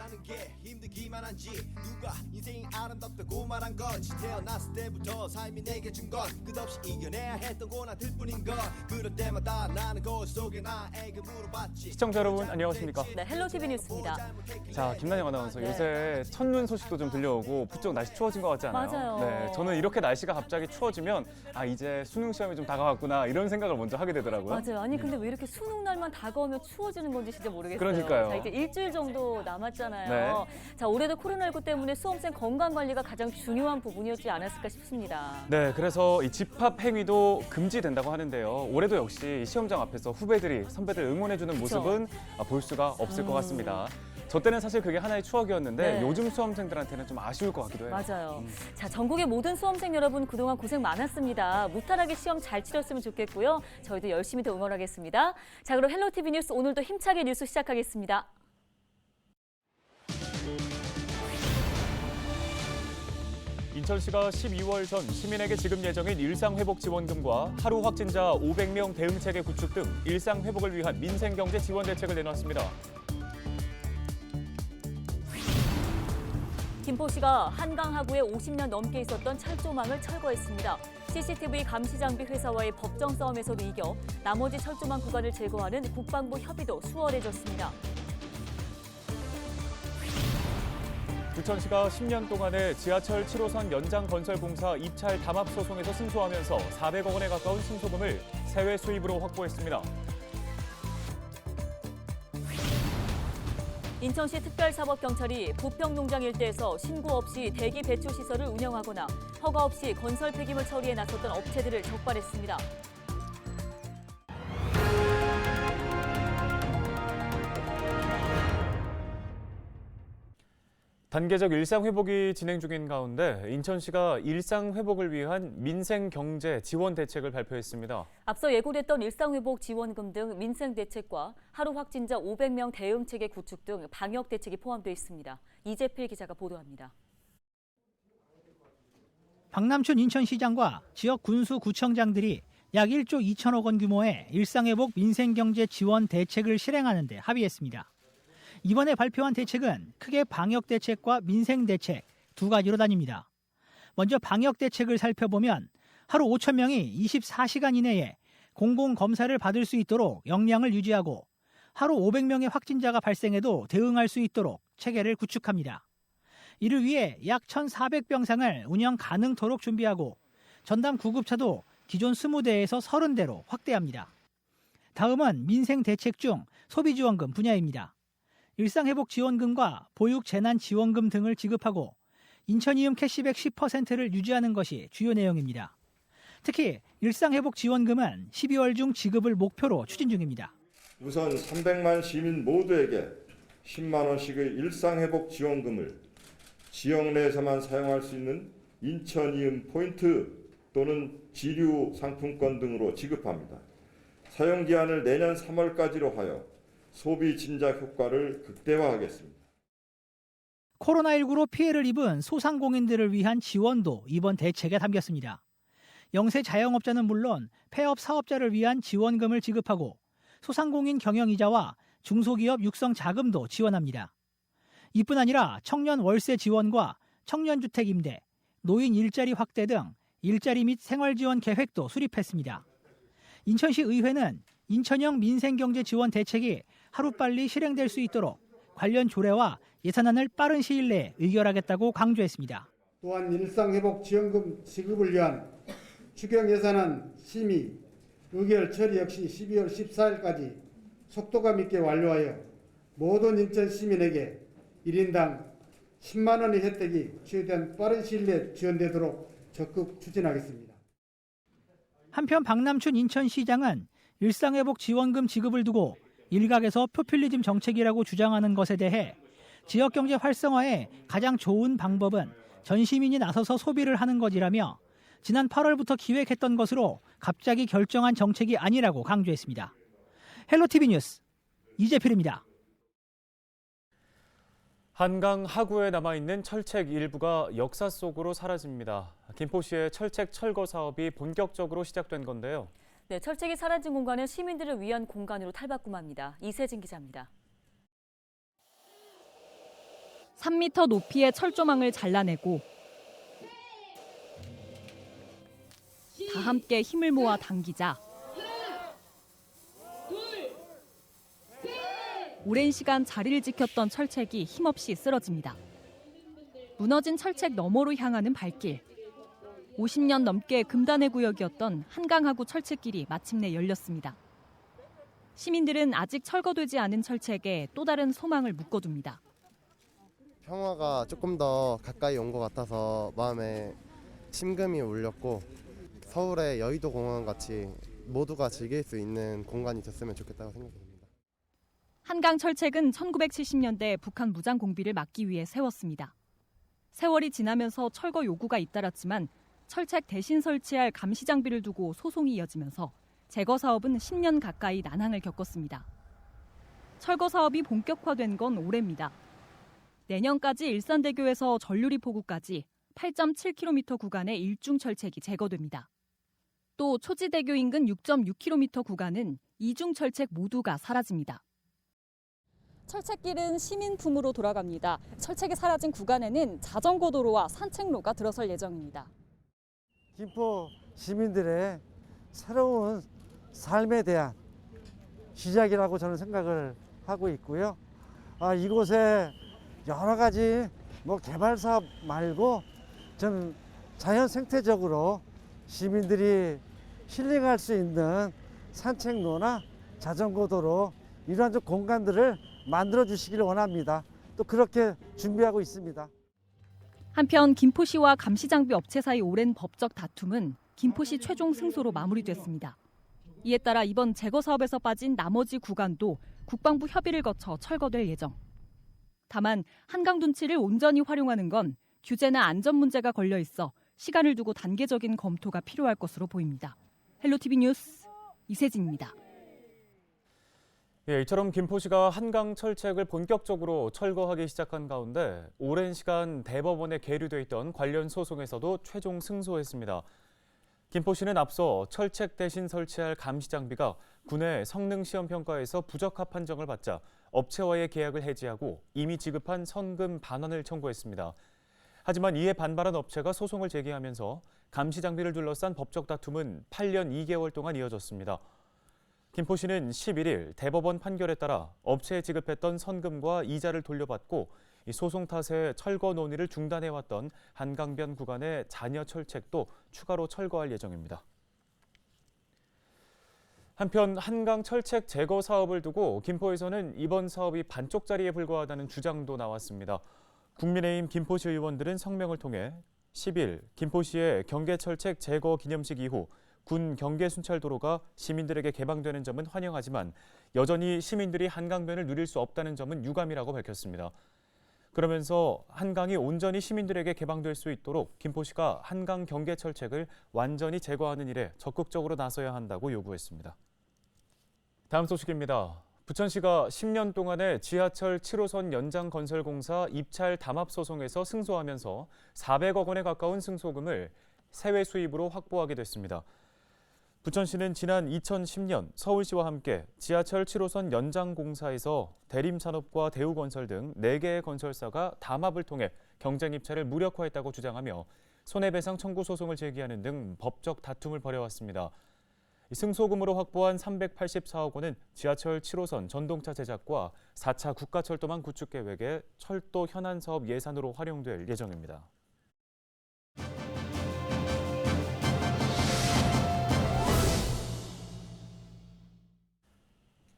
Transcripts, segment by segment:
사는 게 힘들기만 한지 누가 인생이 아름답다고 말한 건지 태어났을 때부터 삶이 내게 준 건 끝없이 이겨내야 했던 고난들 뿐인 건 그럴 때마다 나는 거울 속에 나에게 물어봤지. 시청자 여러분 안녕하십니까? 네, 헬로티비 뉴스입니다. 자, 김난영 아나운서, 요새 첫눈 소식도 좀 들려오고 부쩍 날씨 추워진 것 같지 않아요? 맞아요. 네, 저는 이렇게 날씨가 갑자기 추워지면 이제 수능 시험이 좀 다가왔구나 이런 생각을 먼저 하게 되더라고요. 맞아요. 아니 근데 왜 이렇게 수능 날만 다가오면 추워지는 건지 진짜 모르겠어요. 그러니까요. 자, 이제 일주일 정도 남았잖아요. 네. 자, 올해도 코로나19 때문에 수험생 건강 관리가 가장 중요한 부분이었지 않았을까 싶습니다. 네, 그래서 이 집합 행위도 금지된다고 하는데요. 올해도 역시 시험장 앞에서 후배들이 선배들 응원해주는 모습은 볼 수가 없을 것 같습니다. 저 때는 사실 그게 하나의 추억이었는데 네. 요즘 수험생들한테는 좀 아쉬울 것 같기도 해요. 맞아요. 자, 전국의 모든 수험생 여러분 그동안 고생 많았습니다. 무탈하게 시험 잘 치렀으면 좋겠고요. 저희도 열심히 더 응원하겠습니다. 자, 그럼 헬로티비 뉴스 오늘도 힘차게 뉴스 시작하겠습니다. 인천시가 12월 전 시민에게 지급 예정인 일상회복지원금과 하루 확진자 500명 대응체계 구축 등 일상회복을 위한 민생경제 지원 대책을 내놨습니다. 김포시가 한강 하구에 50년 넘게 있었던 철조망을 철거했습니다. CCTV 감시 장비 회사와의 법정 싸움에서도 이겨 나머지 철조망 구간을 제거하는 국방부 협의도 수월해졌습니다. 부천시가 10년 동안에 지하철 7호선 연장 건설 공사 입찰 담합 소송에서 승소하면서 400억 원에 가까운 승소금을 세외 수입으로 확보했습니다. 인천시 특별사법경찰이 부평농장 일대에서 신고 없이 대기 배출 시설을 운영하거나 허가 없이 건설 폐기물 처리에 나섰던 업체들을 적발했습니다. 단계적 일상회복이 진행 중인 가운데 인천시가 일상회복을 위한 민생경제 지원 대책을 발표했습니다. 앞서 예고됐던 일상회복 지원금 등 민생대책과 하루 확진자 500명 대응체계 구축 등 방역대책이 포함되어 있습니다. 이재필 기자가 보도합니다. 박남춘 인천시장과 지역 군수구청장들이 약 1조 2천억 원 규모의 일상회복 민생경제 지원 대책을 실행하는 데 합의했습니다. 이번에 발표한 대책은 크게 방역대책과 민생대책 두 가지로 나뉩니다. 먼저 방역대책을 살펴보면 하루 5천 명이 24시간 이내에 공공검사를 받을 수 있도록 역량을 유지하고 하루 500명의 확진자가 발생해도 대응할 수 있도록 체계를 구축합니다. 이를 위해 약 1,400병상을 운영 가능토록 준비하고 전담 구급차도 기존 20대에서 30대로 확대합니다. 다음은 민생대책 중 소비지원금 분야입니다. 일상회복지원금과 보육재난지원금 등을 지급하고 인천이음 캐시백 10%를 유지하는 것이 주요 내용입니다. 특히 일상회복지원금은 12월 중 지급을 목표로 추진 중입니다. 우선 300만 시민 모두에게 10만 원씩의 일상회복지원금을 지역 내에서만 사용할 수 있는 인천이음 포인트 또는 지류 상품권 등으로 지급합니다. 사용기한을 내년 3월까지로 하여 소비 진작 효과를 극대화하겠습니다. 코로나19로 피해를 입은 소상공인들을 위한 지원도 이번 대책에 담겼습니다. 영세 자영업자는 물론 폐업 사업자를 위한 지원금을 지급하고 소상공인 경영이자와 중소기업 육성 자금도 지원합니다. 이뿐 아니라 청년 월세 지원과 청년주택 임대, 노인 일자리 확대 등 일자리 및 생활지원 계획도 수립했습니다. 인천시 의회는 인천형 민생경제 지원 대책이 하루빨리 실행될 수 있도록 관련 조례와 예산안을 빠른 시일 내에 의결하겠다고 강조했습니다. 또한 일상회복지원금 지급을 위한 추경 예산안 심의, 의결 처리 역시 12월 14일까지 속도감 있게 완료하여 모든 인천 시민에게 1인당 10만 원의 혜택이 최대한 빠른 시일 내에 지원되도록 적극 추진하겠습니다. 한편 박남춘 인천시장은 일상회복지원금 지급을 두고 일각에서 포퓰리즘 정책이라고 주장하는 것에 대해 지역경제 활성화에 가장 좋은 방법은 전 시민이 나서서 소비를 하는 것이라며 지난 8월부터 기획했던 것으로 갑자기 결정한 정책이 아니라고 강조했습니다. 헬로티비 뉴스 이재필입니다. 한강 하구에 남아있는 철책 일부가 역사 속으로 사라집니다. 김포시의 철책 철거 사업이 본격적으로 시작된 건데요. 네, 철책이 사라진 공간은 시민들을 위한 공간으로 탈바꿈합니다. 이세진 기자입니다. 3m 높이의 철조망을 잘라내고 다 함께 힘을 모아 당기자 오랜 시간 자리를 지켰던 철책이 힘없이 쓰러집니다. 무너진 철책 너머로 향하는 발길. 50년 넘게 금단의 구역이었던 한강하구 철책길이 마침내 열렸습니다. 시민들은 아직 철거되지 않은 철책에 또 다른 소망을 묶어둡니다. 평화가 조금 더 가까이 온 것 같아서 마음에 심금이 울렸고 서울의 여의도 공원 같이 모두가 즐길 수 있는 공간이 됐으면 좋겠다고 생각합니다. 한강 철책은 1970년대 북한 무장 공비를 막기 위해 세웠습니다. 세월이 지나면서 철거 요구가 잇따랐지만 철책 대신 설치할 감시 장비를 두고 소송이 이어지면서 제거 사업은 10년 가까이 난항을 겪었습니다. 철거 사업이 본격화된 건 올해입니다. 내년까지 일산대교에서 전류리 포구까지 8.7km 구간의 일중 철책이 제거됩니다. 또 초지대교 인근 6.6km 구간은 이중 철책 모두가 사라집니다. 철책길은 시민품으로 돌아갑니다. 철책이 사라진 구간에는 자전거 도로와 산책로가 들어설 예정입니다. 김포 시민들의 새로운 삶에 대한 시작이라고 저는 생각을 하고 있고요. 이곳에 여러 가지 개발 사업 말고 저는 자연 생태적으로 시민들이 힐링할 수 있는 산책로나 자전거 도로 이러한 공간들을 만들어 주시기를 원합니다. 또 그렇게 준비하고 있습니다. 한편 김포시와 감시장비 업체 사이 오랜 법적 다툼은 김포시 최종 승소로 마무리됐습니다. 이에 따라 이번 제거 사업에서 빠진 나머지 구간도 국방부 협의를 거쳐 철거될 예정. 다만 한강 둔치를 온전히 활용하는 건 규제나 안전 문제가 걸려 있어 시간을 두고 단계적인 검토가 필요할 것으로 보입니다. 헬로티비 뉴스 이세진입니다. 예, 이처럼 김포시가 한강 철책을 본격적으로 철거하기 시작한 가운데 오랜 시간 대법원에 계류돼 있던 관련 소송에서도 최종 승소했습니다. 김포시는 앞서 철책 대신 설치할 감시 장비가 군의 성능 시험 평가에서 부적합 판정을 받자 업체와의 계약을 해지하고 이미 지급한 선금 반환을 청구했습니다. 하지만 이에 반발한 업체가 소송을 제기하면서 감시 장비를 둘러싼 법적 다툼은 8년 2개월 동안 이어졌습니다. 김포시는 11일 대법원 판결에 따라 업체에 지급했던 선금과 이자를 돌려받고 소송 탓에 철거 논의를 중단해왔던 한강변 구간의 잔여 철책도 추가로 철거할 예정입니다. 한편 한강 철책 제거 사업을 두고 김포에서는 이번 사업이 반쪽짜리에 불과하다는 주장도 나왔습니다. 국민의힘 김포시 의원들은 성명을 통해 10일 김포시의 경계철책 제거 기념식 이후 군 경계순찰도로가 시민들에게 개방되는 점은 환영하지만 여전히 시민들이 한강변을 누릴 수 없다는 점은 유감이라고 밝혔습니다. 그러면서 한강이 온전히 시민들에게 개방될 수 있도록 김포시가 한강 경계철책을 완전히 제거하는 일에 적극적으로 나서야 한다고 요구했습니다. 다음 소식입니다. 부천시가 10년 동안의 지하철 7호선 연장 건설 공사 입찰 담합 소송에서 승소하면서 400억 원에 가까운 승소금을 세외 수입으로 확보하게 됐습니다. 부천시는 지난 2010년 서울시와 함께 지하철 7호선 연장 공사에서 대림산업과 대우건설 등 4개의 건설사가 담합을 통해 경쟁 입찰을 무력화했다고 주장하며 손해배상 청구 소송을 제기하는 등 법적 다툼을 벌여왔습니다. 승소금으로 확보한 384억 원은 지하철 7호선 전동차 제작과 4차 국가철도망 구축 계획의 철도 현안 사업 예산으로 활용될 예정입니다.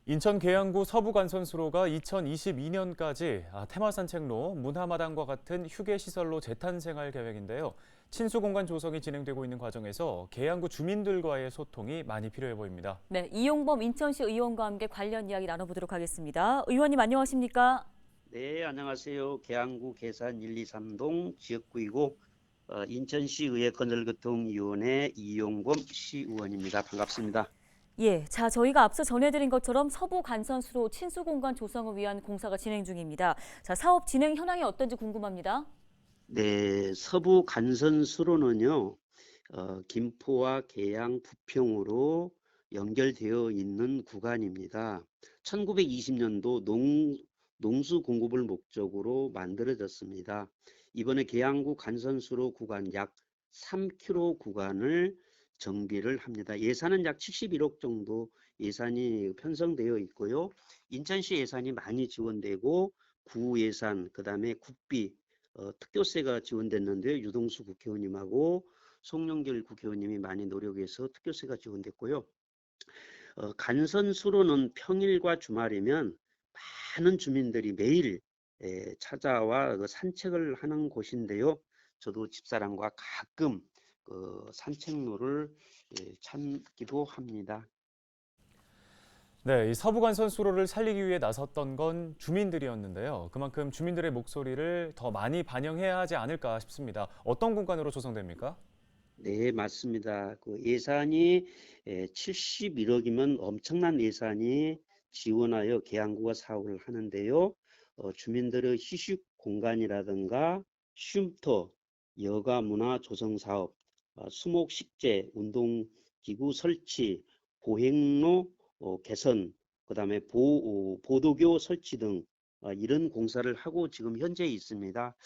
인천 계양구 서부간선수로가 2022년까지 테마산책로, 문화마당과 같은 휴게시설로 재탄생할 계획인데요. 친수공간 조성이 진행되고 있는 과정에서 계양구 주민들과의 소통이 많이 필요해 보입니다. 네, 이용범 인천시 의원과 함께 관련 이야기 나눠보도록 하겠습니다. 의원님 안녕하십니까? 네, 안녕하세요. 계양구 계산 1, 2, 3동 지역구이고 인천시의회 건설교통위원회 이용범 시의원입니다. 반갑습니다. 예, 자 저희가 앞서 전해드린 것처럼 서부 간선수로 친수 공간 조성을 위한 공사가 진행 중입니다. 자 사업 진행 현황이 어떤지 궁금합니다. 네, 서부 간선수로는요, 김포와 계양 부평으로 연결되어 있는 구간입니다. 1920년도 농수 공급을 목적으로 만들어졌습니다. 이번에 계양구 간선수로 구간 약 3km 구간을 정비를 합니다. 예산은 약 71억 정도 예산이 편성되어 있고요. 인천시 예산이 많이 지원되고 구 예산, 그다음에 국비, 특교세가 지원됐는데요. 유동수 국회의원님하고 송영길 국회의원님이 많이 노력해서 특교세가 지원됐고요. 간선수로는 평일과 주말이면 많은 주민들이 매일 찾아와 산책을 하는 곳인데요. 저도 집사람과 가끔 그 산책로를 찾기도 합니다. 네, 이 서부간선 수로를 살리기 위해 나섰던 건 주민들이었는데요. 그만큼 주민들의 목소리를 더 많이 반영해야 하지 않을까 싶습니다. 어떤 공간으로 조성됩니까? 네, 맞습니다. 그 예산이 71억이면 엄청난 예산이 지원하여 계양구가 사업을 하는데요. 주민들의 휴식 공간이라든가 쉼터, 여가 문화 조성 사업, 수목 식재, 운동기구 설치, 보행로 개선, 그다음에 보도교 설치 등 이런 공사를 하고 지금 현재 있습니다.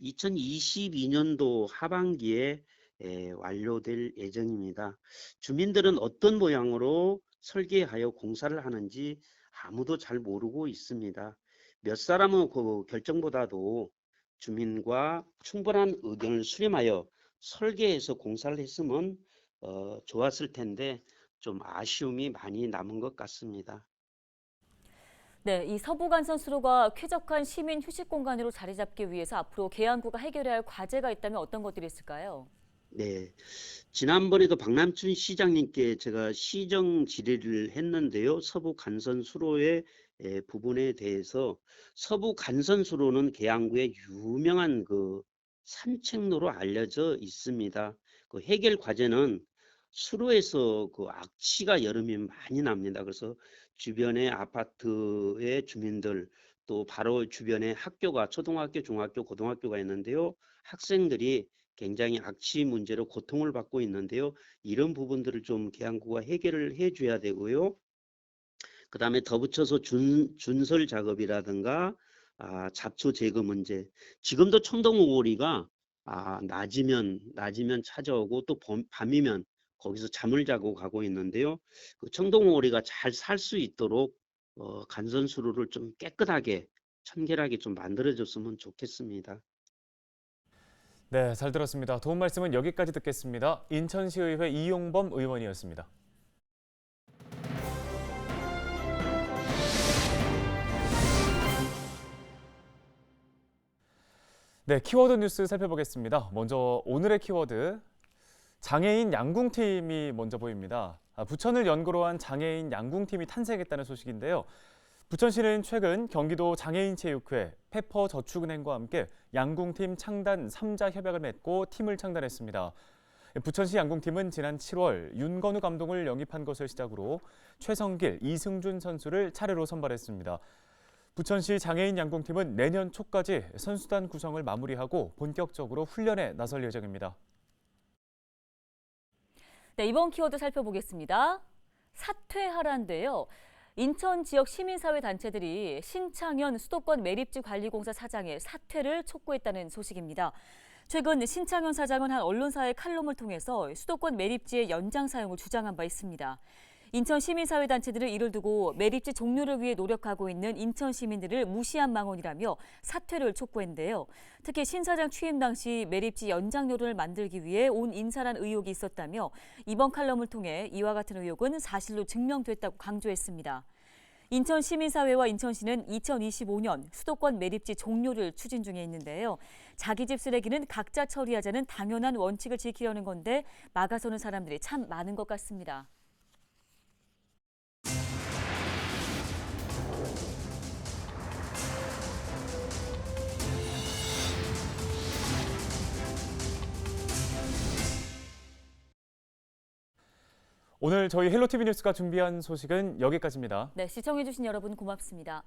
2022년도 하반기에 완료될 예정입니다. 주민들은 어떤 모양으로 설계하여 공사를 하는지 아무도 잘 모르고 있습니다. 몇 사람의 그 결정보다도 주민과 충분한 의견을 수렴하여 설계해서 공사를 했으면 좋았을 텐데 좀 아쉬움이 많이 남은 것 같습니다. 네, 이 서부간선 수로가 쾌적한 시민 휴식 공간으로 자리 잡기 위해서 앞으로 계양구가 해결해야 할 과제가 있다면 어떤 것들이 있을까요? 네, 지난번에도 박남춘 시장님께 제가 시정 질의를 했는데요. 서부 간선 수로의 부분에 대해서 서부 간선 수로는 계양구의 유명한 그 산책로로 알려져 있습니다. 그 해결 과제는 수로에서 그 악취가 여름에 많이 납니다. 그래서 주변의 아파트의 주민들 또 바로 주변에 학교가 초등학교, 중학교, 고등학교가 있는데요. 학생들이 굉장히 악취 문제로 고통을 받고 있는데요. 이런 부분들을 좀 계양구가 해결을 해줘야 되고요. 그다음에 덧붙여서 준설 작업이라든가 잡초 제거 문제. 지금도 청동오리가 낮이면 찾아오고 또 밤이면 거기서 잠을 자고 가고 있는데요. 그 청동오리가 잘 살 수 있도록 간선수로를 좀 깨끗하게 청결하게 좀 만들어줬으면 좋겠습니다. 네, 잘 들었습니다. 도움 말씀은 여기까지 듣겠습니다. 인천시의회 이용범 의원이었습니다. 네, 키워드 뉴스 살펴보겠습니다. 먼저 오늘의 키워드, 장애인 양궁팀이 먼저 보입니다. 부천을 연고로 한 장애인 양궁팀이 탄생했다는 소식인데요. 부천시는 최근 경기도 장애인체육회, 페퍼저축은행과 함께 양궁팀 창단 3자 협약을 맺고 팀을 창단했습니다. 부천시 양궁팀은 지난 7월 윤건우 감독을 영입한 것을 시작으로 최성길, 이승준 선수를 차례로 선발했습니다. 부천시 장애인 양궁팀은 내년 초까지 선수단 구성을 마무리하고 본격적으로 훈련에 나설 예정입니다. 네, 이번 키워드 살펴보겠습니다. 사퇴하라인데요. 인천 지역 시민사회 단체들이 신창현 수도권 매립지 관리공사 사장의 사퇴를 촉구했다는 소식입니다. 최근 신창현 사장은 한 언론사의 칼럼을 통해서 수도권 매립지의 연장 사용을 주장한 바 있습니다. 인천 시민사회 단체들은 이를 두고 매립지 종료를 위해 노력하고 있는 인천 시민들을 무시한 망언이라며 사퇴를 촉구했는데요. 특히 신 사장 취임 당시 매립지 연장료를 만들기 위해 온 인사란 의혹이 있었다며 이번 칼럼을 통해 이와 같은 의혹은 사실로 증명됐다고 강조했습니다. 인천 시민사회와 인천시는 2025년 수도권 매립지 종료를 추진 중에 있는데요. 자기 집 쓰레기는 각자 처리하자는 당연한 원칙을 지키려는 건데 막아서는 사람들이 참 많은 것 같습니다. 오늘 저희 헬로티비 뉴스가 준비한 소식은 여기까지입니다. 네, 시청해주신 여러분 고맙습니다.